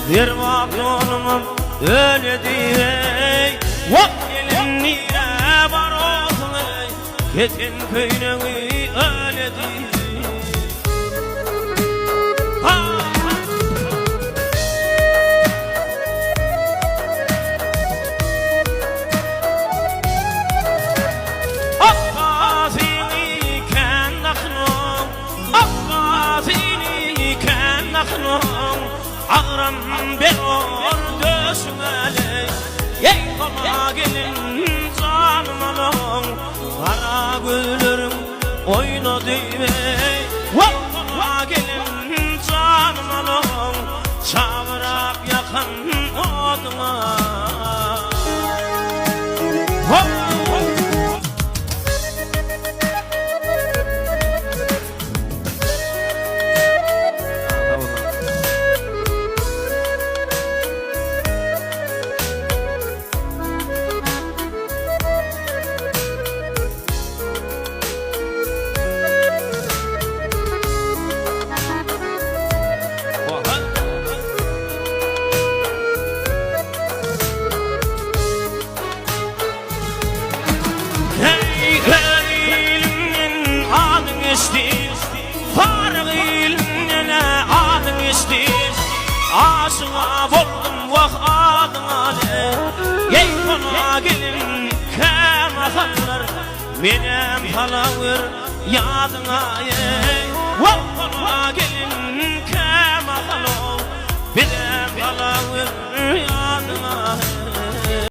Bir vaktimin öyle diyey Vak gelin nire var olsun ey Ketin köyneni öyle diyey Ağram bir döşmeli Ey koma gelin canım anam Kara güllerim oynadı ey Koma gelin canım anam Çağırıp yakan oduma Farık ilimine adın istir Aşığa buldum vah adın ale Ey kona gelin kemahatlar Benim halavır yadına ey Vah kona gelin